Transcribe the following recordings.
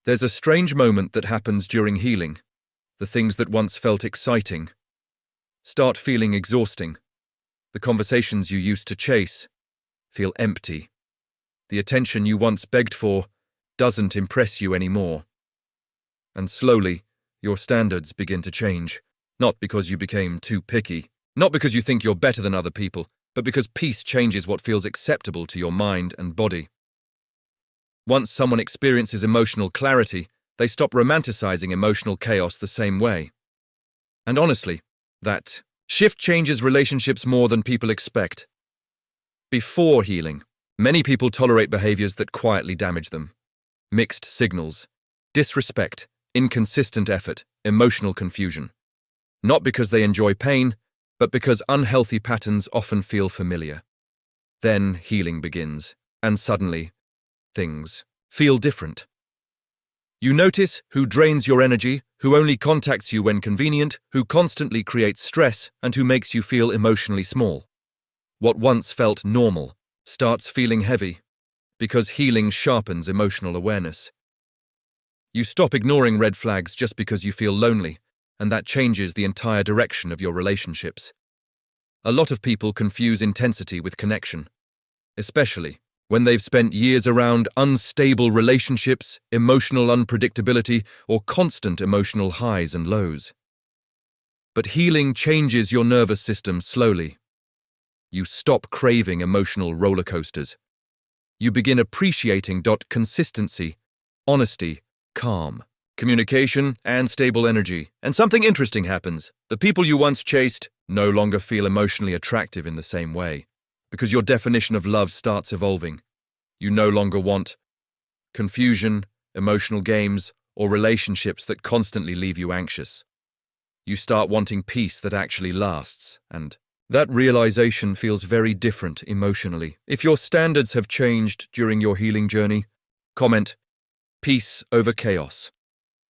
There's a strange moment that happens during healing. The things that once felt exciting start feeling exhausting. The conversations you used to chase feel empty. The attention you once begged for doesn't impress you anymore. And slowly, your standards begin to change. Not because you became too picky, not because you think you're better than other people, but because peace changes what feels acceptable to your mind and body. Once someone experiences emotional clarity, they stop romanticizing emotional chaos the same way. And honestly, that shift changes relationships more than people expect. Before healing, many people tolerate behaviors that quietly damage them. Mixed signals, disrespect, inconsistent effort, emotional confusion. Not because they enjoy pain, but because unhealthy patterns often feel familiar. Then healing begins, and suddenly, things feel different. You notice who drains your energy, who only contacts you when convenient, who constantly creates stress, and who makes you feel emotionally small. What once felt normal starts feeling heavy, because healing sharpens emotional awareness. You stop ignoring red flags just because you feel lonely, and that changes the entire direction of your relationships. A lot of people confuse intensity with connection, especially when they've spent years around unstable relationships, emotional unpredictability, or constant emotional highs and lows. But healing changes your nervous system slowly. You stop craving emotional roller coasters. You begin appreciating consistency, honesty, calm, communication, and stable energy. And something interesting happens. The people you once chased no longer feel emotionally attractive in the same way, because your definition of love starts evolving. You no longer want confusion, emotional games, or relationships that constantly leave you anxious. You start wanting peace that actually lasts, and that realization feels very different emotionally. If your standards have changed during your healing journey, comment, peace over chaos.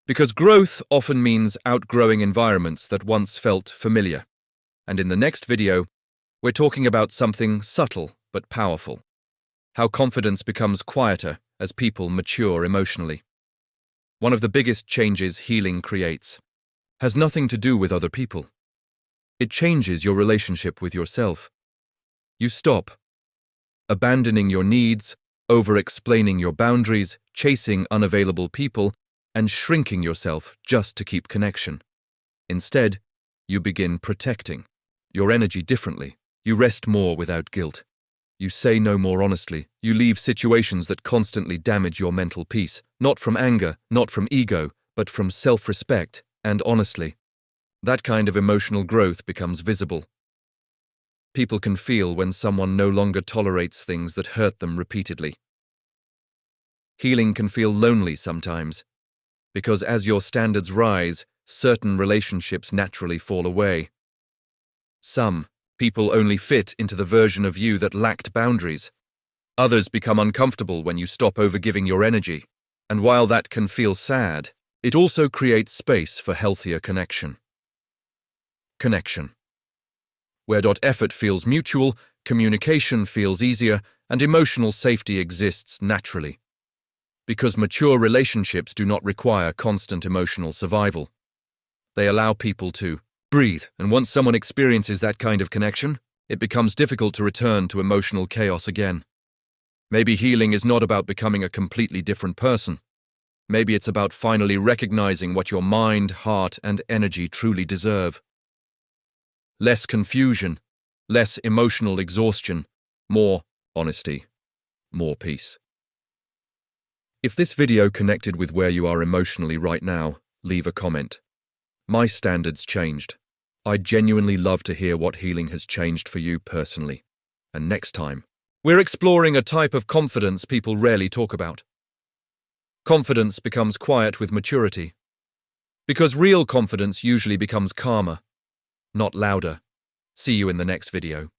Because growth often means outgrowing environments that once felt familiar. And in the next video, we're talking about something subtle but powerful. How confidence becomes quieter as people mature emotionally. One of the biggest changes healing creates has nothing to do with other people. It changes your relationship with yourself. You stop abandoning your needs, over-explaining your boundaries, chasing unavailable people, and shrinking yourself just to keep connection. Instead, you begin protecting your energy differently. You rest more without guilt. You say no more honestly. You leave situations that constantly damage your mental peace, not from anger, not from ego, but from self-respect and honestly. That kind of emotional growth becomes visible. People can feel when someone no longer tolerates things that hurt them repeatedly. Healing can feel lonely sometimes, because as your standards rise, certain relationships naturally fall away. Some people only fit into the version of you that lacked boundaries. Others become uncomfortable when you stop overgiving your energy. And while that can feel sad, it also creates space for healthier connection. Connection. Where effort feels mutual, communication feels easier, and emotional safety exists naturally. Because mature relationships do not require constant emotional survival. They allow people to breathe, and once someone experiences that kind of connection, it becomes difficult to return to emotional chaos again. Maybe healing is not about becoming a completely different person. Maybe it's about finally recognizing what your mind, heart, and energy truly deserve. Less confusion, less emotional exhaustion, more honesty, more peace. If this video connected with where you are emotionally right now, leave a comment. My standards changed. I'd genuinely love to hear what healing has changed for you personally. And next time, we're exploring a type of confidence people rarely talk about. Confidence becomes quiet with maturity. Because real confidence usually becomes calmer, not louder. See you in the next video.